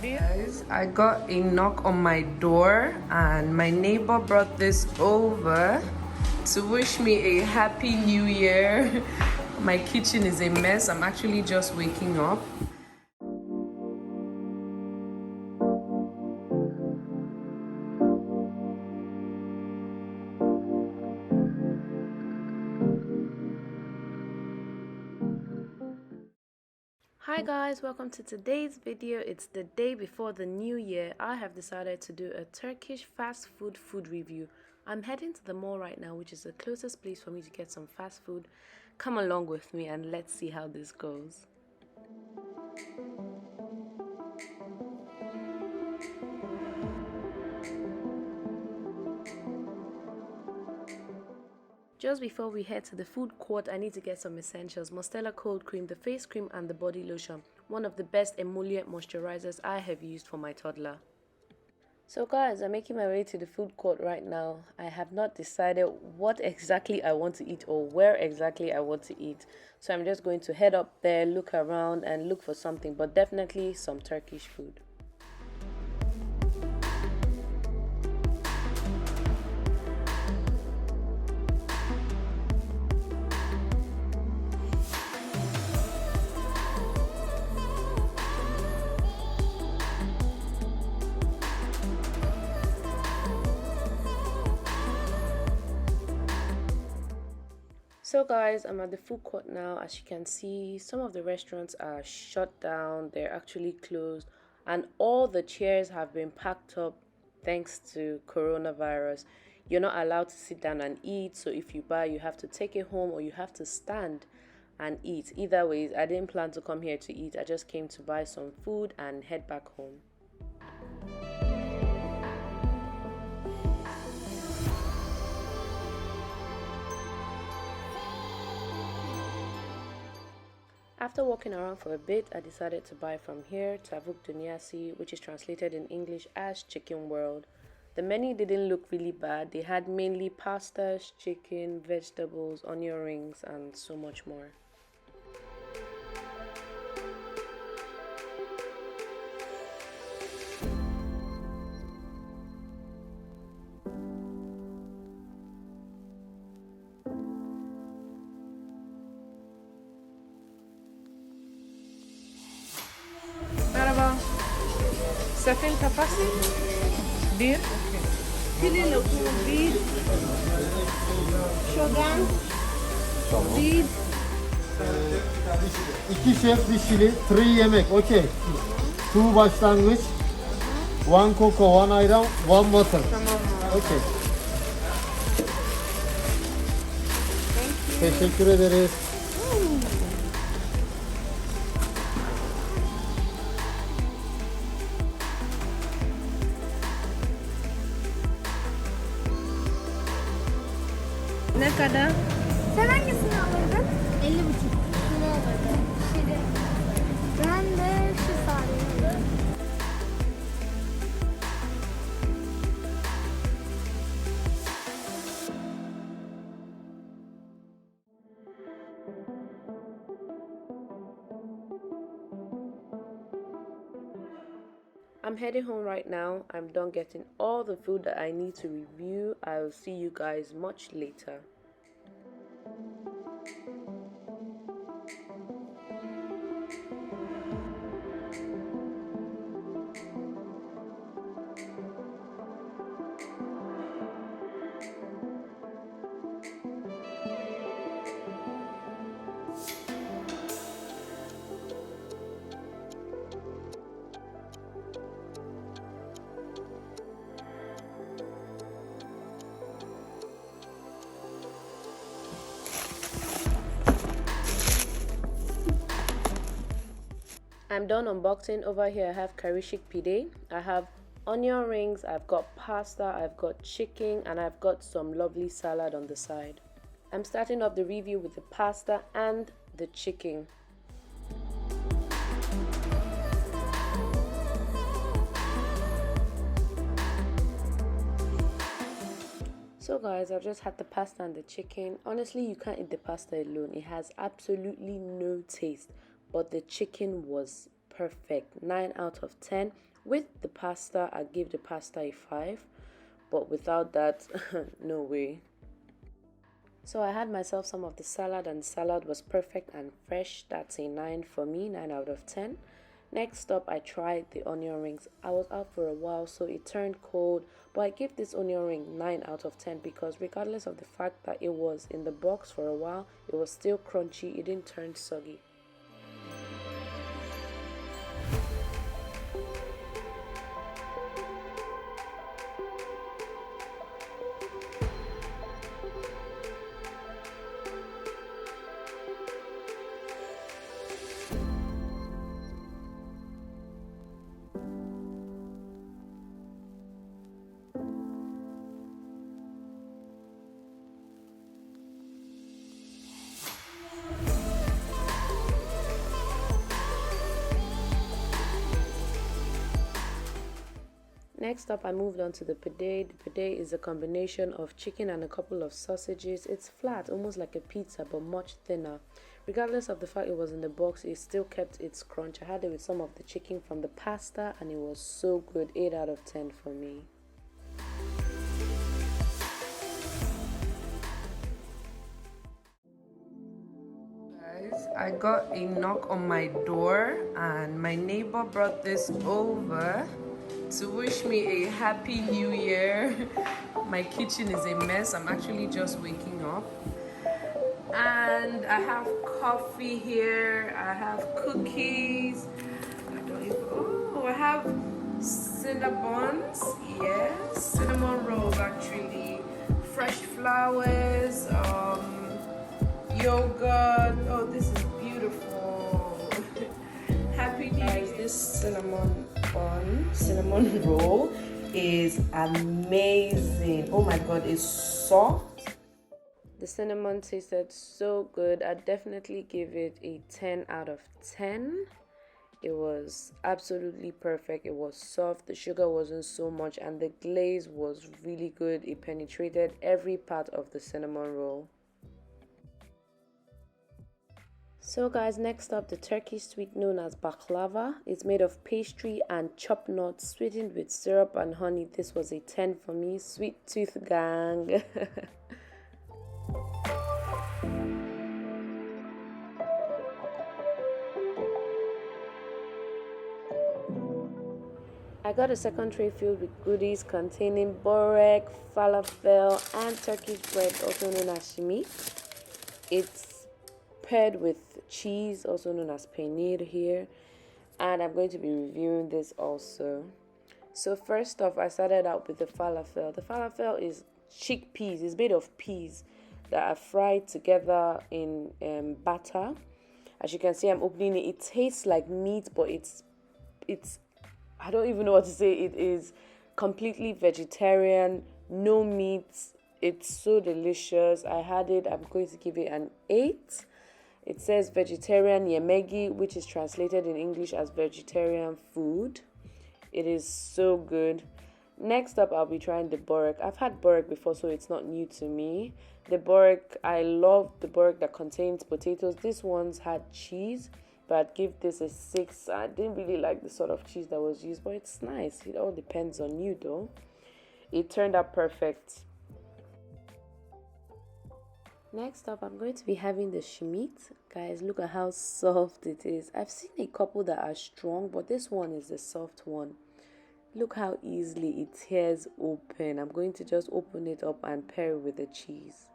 Guys, I got a knock on my door and my neighbor brought this over to wish me a happy new year. My kitchen is a mess. I'm actually just waking up. Hi guys, welcome to today's video. It's the day before the new year. I have decided to do a Turkish fast food review. I'm heading to the mall right now, which is the closest place for me to get some fast food. Come along with me and let's see how this goes. Just before we head to the food court, I need to get some essentials: Mostela cold cream, the face cream and the body lotion. One of the best emollient moisturizers I have used for my toddler. So guys, I'm making my way to the food court right now. I have not decided what exactly I want to eat or where exactly I want to eat. So I'm just going to head up there, look around and look for something, but definitely some Turkish food. So guys, I'm at the food court now. As you can see, some of the restaurants are shut down, they're actually closed, and all the chairs have been packed up thanks to coronavirus. You're not allowed to sit down and eat, so if you buy, you have to take it home or you have to stand and eat. Either ways, I didn't plan to come here to eat. I just came to buy some food and head back home. After walking around for a bit, I decided to buy from here Tavuk Dünyası, which is translated in English as Chicken World. The menu didn't look really bad. They had mainly pastas, chicken, vegetables, onion rings, and so much more. Merhaba. Sefil tapası. Bir. File lokumu bir. Şogan. Bir. İki şef dişili, three yemek, okey. Two başlangıç, one coco, one ayran, one water. Tamam. Okey. Teşekkür ederiz. Ne kadar? Sen hangisini alırdın? 50,5. Şunu alırdım. Şöyle. Ben de şu sarıyı alırım. I'm heading home right now. I'm done getting all the food that I need to review. I'll see you guys much later. I'm done unboxing. Over here I have karışık pide, I have onion rings, I've got pasta, I've got chicken, and I've got some lovely salad on the side. I'm starting off the review with the pasta and the chicken. So guys, I've just had the pasta and the chicken. Honestly, you can't eat the pasta alone. It has absolutely no taste, but the chicken was perfect. 9 out of 10. With the pasta, I give the pasta a 5. But without that, no way. So I had myself some of the salad, and the salad was perfect and fresh. That's a 9 for me, 9 out of 10. Next up, I tried the onion rings. I was out for a while, so it turned cold. But I give this onion ring 9 out of 10 because regardless of the fact that it was in the box for a while, it was still crunchy. It didn't turn soggy. Next up, I moved on to the pide. The pide is a combination of chicken and a couple of sausages. It's flat, almost like a pizza, but much thinner. Regardless of the fact it was in the box, it still kept its crunch. I had it with some of the chicken from the pasta, and it was so good. 8 out of 10 for me. Guys, I got a knock on my door, and my neighbor brought this over to wish me a happy new year. My kitchen is a mess. I'm actually just waking up. And I have coffee here. I have cookies. I have cinnamons. Yes, cinnamon rolls actually. Fresh flowers. Yogurt. Oh, this is beautiful. Happy New Year. This cinnamon roll is amazing. Oh my god, it's soft. The cinnamon tasted so good. I definitely give it a 10 out of 10. It was absolutely perfect. It was soft, the sugar wasn't so much, and the glaze was really good. It penetrated every part of the cinnamon roll. So guys, next up, the Turkish sweet known as baklava. It's made of pastry and chopped nuts sweetened with syrup and honey. This was a 10 for me. Sweet tooth gang. I got a second tray filled with goodies containing borek, falafel, and Turkish bread, also known as shimi. It's paired with cheese, also known as peynir here, and I'm going to be reviewing this also. So first off, I started out with the falafel. The falafel is chickpeas. It's made of peas that are fried together in batter. As you can see, I'm opening it. It tastes like meat, but it's I don't even know what to say. It is completely vegetarian, no meat. It's so delicious. I had it. I'm going to give it an 8. It says vegetarian yemegi, which is translated in English as vegetarian food. It is so good. Next up, I'll be trying the borek. I've had borek before, so it's not new to me. The borek, I love the borek that contains potatoes. This one's had cheese, but I'd give this a 6. I didn't really like the sort of cheese that was used, but it's nice. It all depends on you, though. It turned out perfect. Next up, I'm going to be having the shimit. Guys, look at how soft it is. I've seen a couple that are strong, but this one is the soft one. Look how easily it tears open. I'm going to just open it up and pair it with the cheese.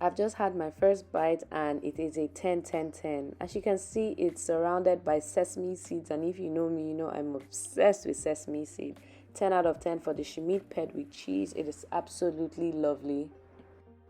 I've just had my first bite and it is a 10-10-10. As you can see, it's surrounded by sesame seeds, and if you know me, you know I'm obsessed with sesame seed. 10 out of 10 for the shimit paired with cheese. It is absolutely lovely.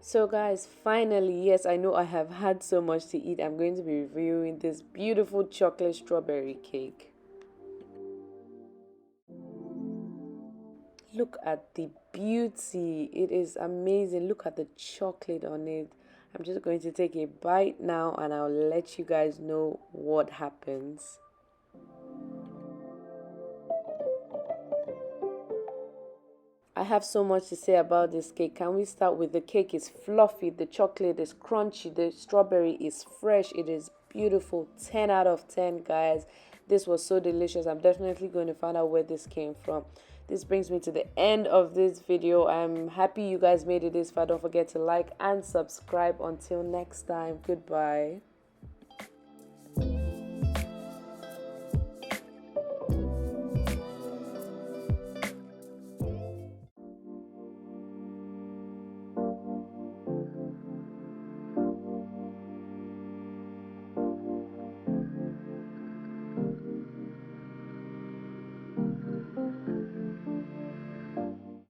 So guys, finally, yes, I know I have had so much to eat. I'm going to be reviewing this beautiful chocolate strawberry cake. Look at the beauty. It is amazing. Look at the chocolate on it. I'm just going to take a bite now and I'll let you guys know what happens. I have so much to say about this cake. Can we start with the cake is fluffy, the chocolate is crunchy, the strawberry is fresh, it is beautiful. 10 out of 10, guys. This was so delicious. I'm definitely going to find out where this came from. This brings me to the end of this video. I'm happy you guys made it this far. Don't forget to like and subscribe. Until next time, goodbye.